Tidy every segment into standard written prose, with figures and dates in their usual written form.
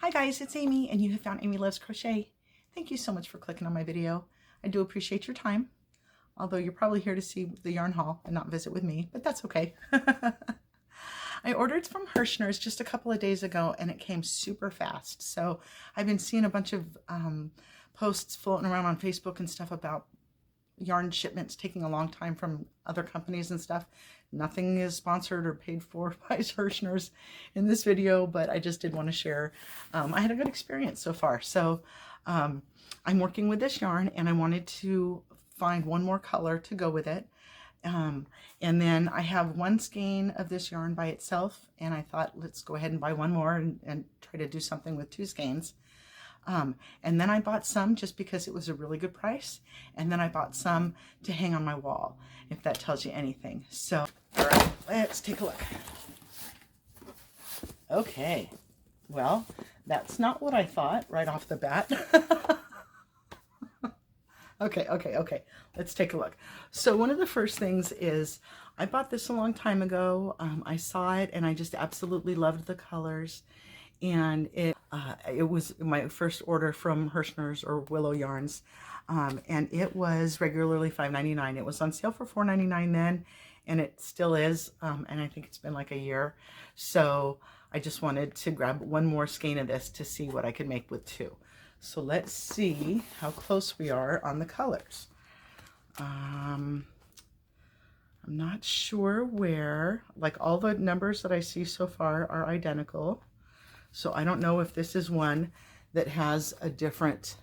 Hi guys, it's Amy and you have found Amy Loves Crochet. Thank you so much for clicking on my video. I do appreciate your time, although you're probably here to see the yarn haul and not visit with me, but that's okay. I ordered from Herrschner's just a couple of days ago and it came super fast. So I've been seeing a bunch of posts floating around on Facebook and stuff about yarn shipments taking a long time from other companies and stuff. Nothing is sponsored or paid for by Herrschner's in this video, but I just did want to share. I had a good experience so far. So I'm working with this yarn and I wanted to find one more color to go with it. And then I have one skein of this yarn by itself, and I thought let's go ahead and buy one more and try to do something with two skeins. And then I bought some just because it was a really good price. And then I bought some to hang on my wall, if that tells you anything. So, all right, let's take a look. Okay, well, that's not what I thought right off the bat. Okay. Let's take a look. So one of the first things is I bought this a long time ago. I saw it and I just absolutely loved the colors. And it was my first order from Herrschner's or Willow Yarns, and it was regularly $5.99. It was on sale for $4.99 then, and it still is, and I think it's been like a year. So I just wanted to grab one more skein of this to see what I could make with two. So let's see how close we are on the colors. I'm not sure where, like all the numbers that I see so far are identical. So I don't know if this is one that has a different,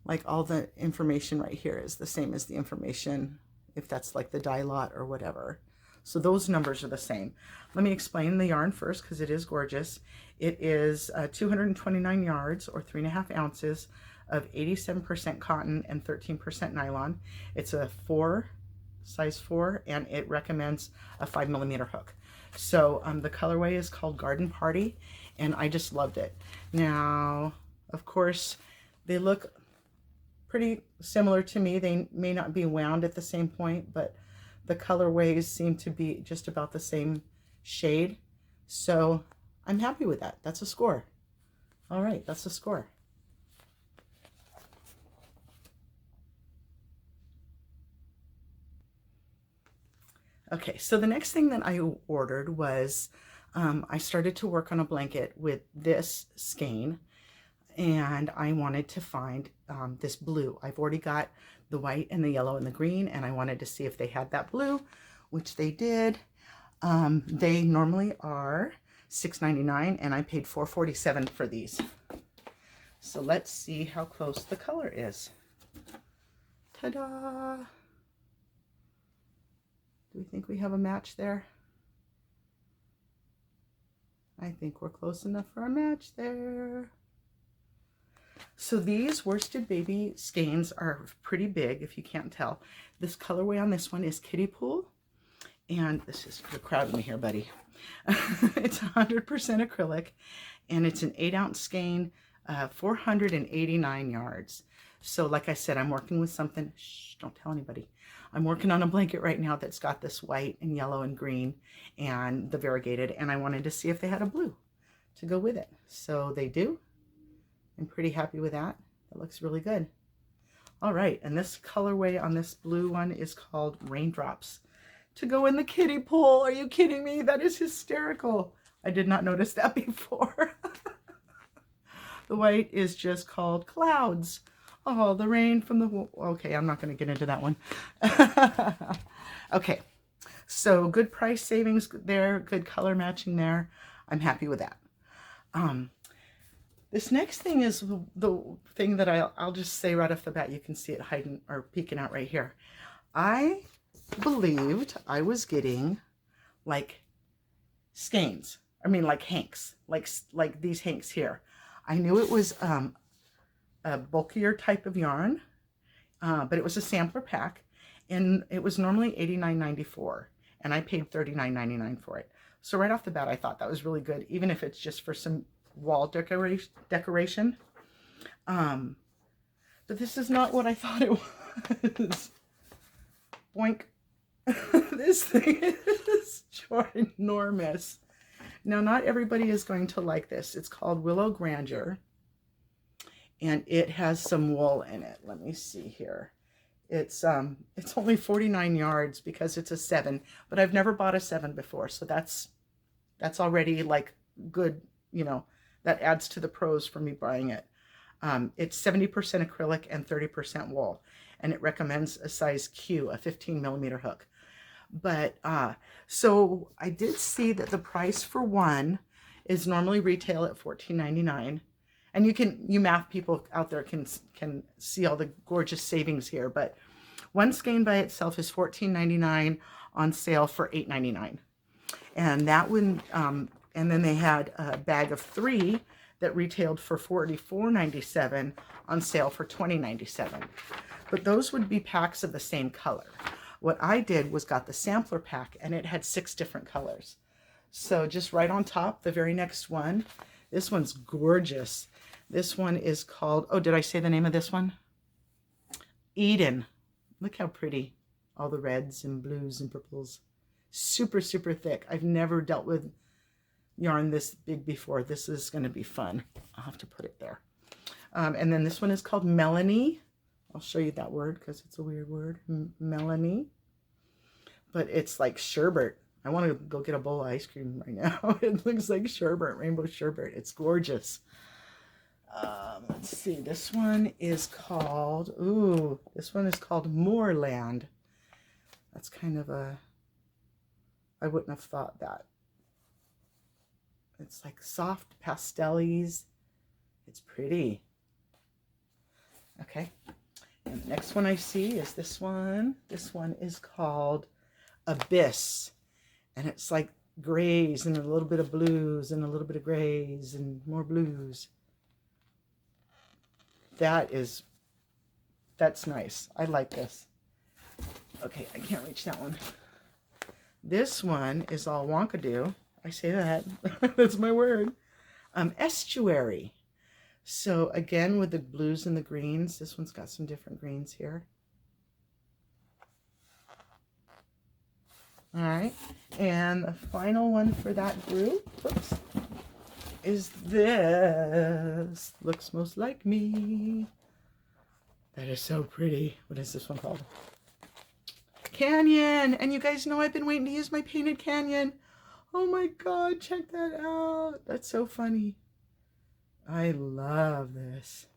like all the information right here is the same as the information, if that's like the die lot or whatever. So those numbers are the same. Let me explain the yarn first because it is gorgeous. It is 229 yards or 3.5 ounces of 87% cotton and 13% nylon. It's a size 4, and it recommends a 5mm hook. So the colorway is called Garden Party, and I just loved it. Now, of course, they look pretty similar to me. They may not be wound at the same point, but the colorways seem to be just about the same shade. So I'm happy with that. That's a score. All right, that's a score. Okay, so the next thing that I ordered was I started to work on a blanket with this skein, and I wanted to find this blue. I've already got the white and the yellow and the green, and I wanted to see if they had that blue, which they did. They normally are $6.99, and I paid $4.47 for these. So let's see how close the color is. Ta-da! Do we think we have a match there? I think we're close enough for a match there. So these worsted baby skeins are pretty big, if you can't tell. This colorway on this one is Kiddie Pool, and this is, you're crowding me here, buddy. It's 100% acrylic, and it's an 8-ounce skein, 489 yards. So like I said, I'm working with something, shh, don't tell anybody. I'm working on a blanket right now that's got this white and yellow and green and the variegated, and I wanted to see if they had a blue to go with it. So they do. I'm pretty happy with that. That looks really good. All right, and this colorway on this blue one is called Raindrops to go in the kiddie pool. Are you kidding me? That is hysterical. I did not notice that before. The white is just called Clouds. Oh, the rain from the... Okay, I'm not going to get into that one. Okay, so good price savings there, good color matching there. I'm happy with that. This next thing is the thing that I'll just say right off the bat. You can see it hiding or peeking out right here. I believed I was getting like skeins. I mean like hanks, like these hanks here. I knew it was a bulkier type of yarn, but it was a sampler pack, and it was normally $89.94, and I paid $39.99 for it. So right off the bat, I thought that was really good, even if it's just for some wall decoration. But this is not what I thought it was. Boink. This thing is ginormous. Now, not everybody is going to like this. It's called Willow Grandeur, and it has some wool in it. Let me see here. It's only 49 yards because it's a 7, but I've never bought a 7 before, so that's already like good, you know, that adds to the pros for me buying it. It's 70% acrylic and 30% wool, and it recommends a size Q, a 15mm hook. But so I did see that the price for one is normally retail at $14.99, and you math people out there can see all the gorgeous savings here. But one skein by itself is $14.99, on sale for $8.99, and that one. And then they had a bag of 3 that retailed for $44.97, on sale for $20.97. But those would be packs of the same color. What I did was got the sampler pack, and it had 6 different colors. So just right on top, the very next one, this one's gorgeous. This one is called, oh, did I say the name of this one? Eden. Look how pretty. All the reds and blues and purples. Super, super thick. I've never dealt with yarn this big before. This is going to be fun. I'll have to put it there. And then this one is called Melanie. I'll show you that word because it's a weird word. Melanie. But it's like sherbet. I want to go get a bowl of ice cream right now. It looks like sherbet, rainbow sherbet. It's gorgeous. Let's see. This one is called, Moorland. That's kind of a, I wouldn't have thought that. It's like soft pastels. It's pretty. Okay. And the next one I see is this one. This one is called Abyss. And it's like grays and a little bit of blues and a little bit of grays and more blues. That's nice. I like this. Okay, I can't reach that one. This one is all wonkadoo. I say that. That's my word. Estuary. So again, with the blues and the greens, this one's got some different greens here. All right. And the final one for that group, oops, is this. Looks most like me. That is so pretty. What is this one called? Canyon. And you guys know I've been waiting to use my painted canyon. Oh my God, check that out. That's so funny. I love this.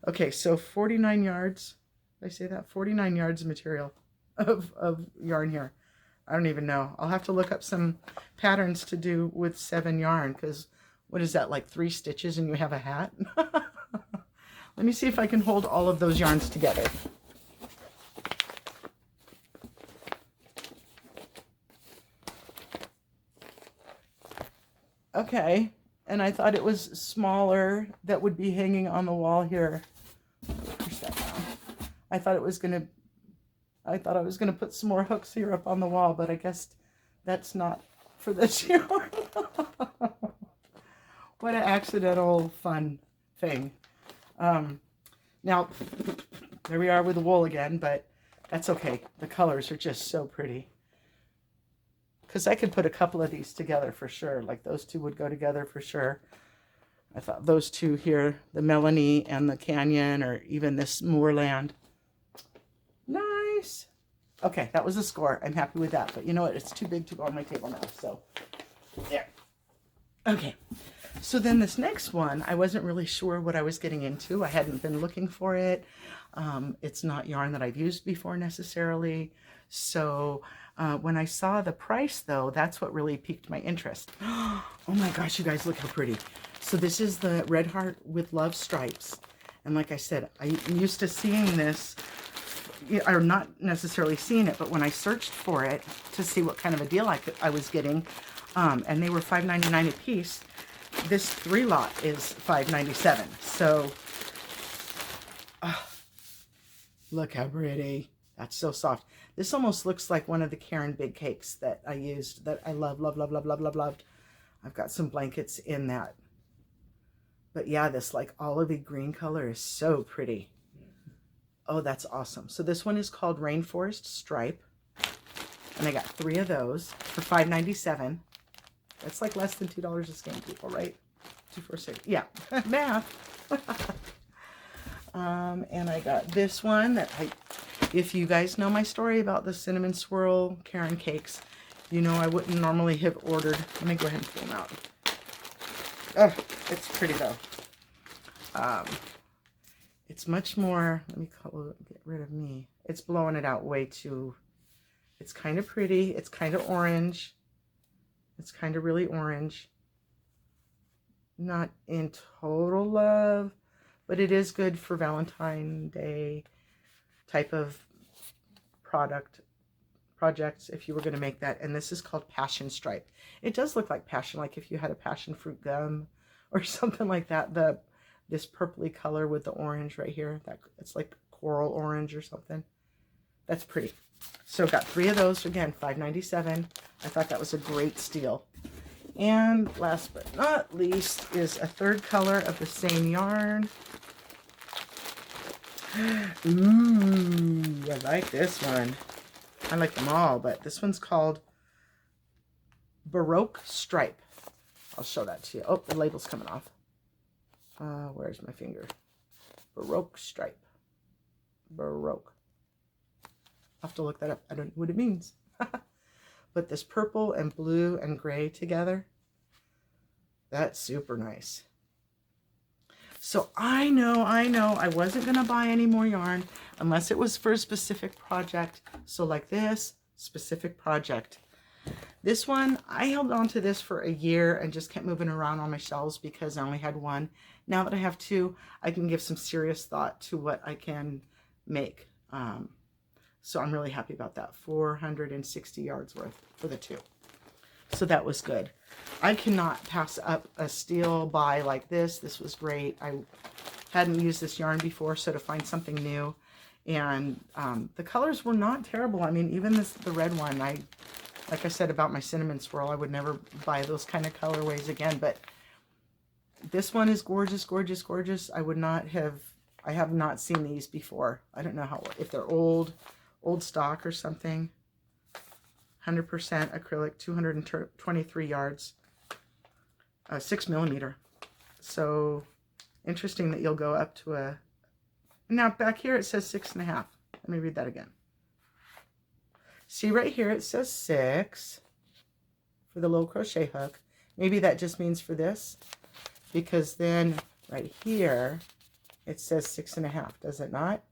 Okay, so 49 yards. Did I say that? 49 yards of material of yarn here. I don't even know. I'll have to look up some patterns to do with 7 yarn, because what is that, like 3 stitches and you have a hat? Let me see if I can hold all of those yarns together. Okay, and I thought it was smaller that would be hanging on the wall here. Push that down. I thought I was gonna put some more hooks here up on the wall, but I guess that's not for this yarn. What an accidental fun thing. Now, there we are with the wool again, but that's okay. The colors are just so pretty. Because I could put a couple of these together for sure. Like those two would go together for sure. I thought those two here, the Melanie and the Canyon, or even this Moorland. Nice. Okay, that was a score. I'm happy with that. But you know what? It's too big to go on my table now. So, there. Okay. So then this next one, I wasn't really sure what I was getting into. I hadn't been looking for it. It's not yarn that I've used before necessarily. So when I saw the price, though, that's what really piqued my interest. Oh my gosh, you guys, look how pretty. So this is the Red Heart with Love stripes. And like I said, I'm used to seeing this, or not necessarily seeing it, but when I searched for it to see what kind of a deal I was getting, and they were $5.99 a piece, this 3 lot is $5.97. So, look how pretty. That's so soft. This almost looks like one of the Karen Big Cakes that I used, that I love, love, love, love, love, love, loved. I've got some blankets in that. But yeah, this like olivey green color is so pretty. Oh, that's awesome. So this one is called Rainforest Stripe. And I got 3 of those for $5.97. That's like less than $2 a skein, people, right? 246. Yeah, math. And I got this one that if you guys know my story about the cinnamon swirl Karen cakes, you know I wouldn't normally have ordered. Let me go ahead and pull them out. Oh, it's pretty though. It's much more, let me get rid of me. It's blowing it out way too. It's kind of pretty. It's kind of orange. It's kind of really orange. Not in total love, but it is good for Valentine's Day type of projects if you were going to make that. And this is called Passion Stripe. It does look like passion, like if you had a passion fruit gum or something like that. This purpley color with the orange right here, it's like coral orange or something. That's pretty. So got 3 of those, again, $5.97. I thought that was a great steal. And last but not least is a 3rd color of the same yarn. Ooh, I like this one. I like them all, but this one's called Baroque Stripe. I'll show that to you. Oh, the label's coming off. Where's my finger? Baroque Stripe. Baroque. I'll have to look that up. I don't know what it means. But this purple and blue and gray together, that's super nice. So I know I wasn't going to buy any more yarn unless it was for a specific project. So like this specific project. This one, I held on to this for a year and just kept moving around on my shelves because I only had one. Now that I have 2, I can give some serious thought to what I can make. So I'm really happy about that. 460 yards worth for the 2. So that was good. I cannot pass up a steal buy like this. This was great. I hadn't used this yarn before, so to find something new. And the colors were not terrible. I mean, even the red one, like I said about my cinnamon swirl, I would never buy those kind of colorways again. But this one is gorgeous, gorgeous, gorgeous. I have not seen these before. I don't know if they're old stock or something. 100% acrylic, 223 yards, 6 millimeter. So interesting that you'll go up to now back here it says 6.5. Let me read that again. See right here it says 6 for the little crochet hook. Maybe that just means for this, because then right here it says 6.5. Does it not?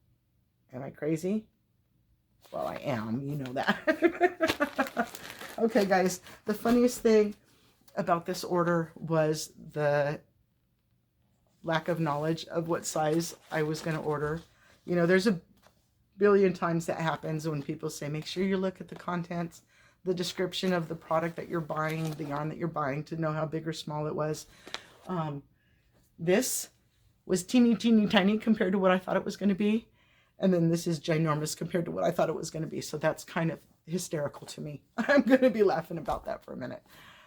Am I crazy? Well, I am, you know that. Okay, guys, the funniest thing about this order was the lack of knowledge of what size I was going to order. You know, there's a billion times that happens when people say, make sure you look at the contents, the description of the product that you're buying, the yarn that you're buying, to know how big or small it was. This was teeny, teeny, tiny compared to what I thought it was going to be. And then this is ginormous compared to what I thought it was going to be. So that's kind of hysterical to me. I'm going to be laughing about that for a minute.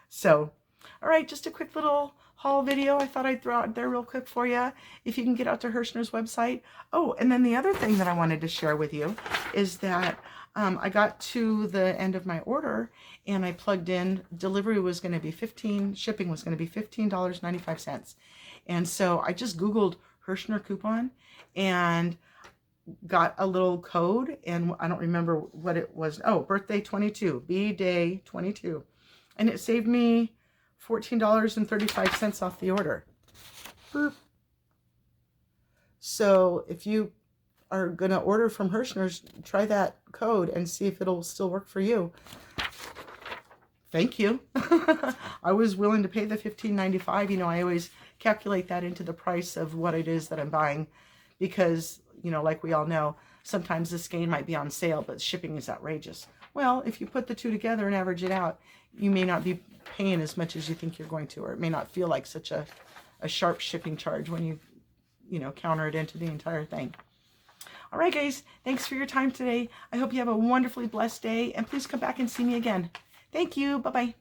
So, all right, just a quick little haul video I thought I'd throw out there real quick for you. If you can get out to Herrschner's website. Oh, and then the other thing that I wanted to share with you is that I got to the end of my order and I plugged in, delivery was going to be shipping was going to be $15.95. And so I just Googled Herrschner coupon and got a little code, and I don't remember what it was. Oh, birthday 22, B-Day 22. And it saved me $14.35 off the order. Boop. So if you are going to order from Herrschner's, try that code and see if it'll still work for you. Thank you. I was willing to pay the $15.95. You know, I always calculate that into the price of what it is that I'm buying, because, you know, like we all know, sometimes this skein might be on sale, but shipping is outrageous. Well, if you put the 2 together and average it out, you may not be paying as much as you think you're going to, or it may not feel like such a sharp shipping charge when you know, counter it into the entire thing. All right, guys, thanks for your time today. I hope you have a wonderfully blessed day, and please come back and see me again. Thank you. Bye-bye.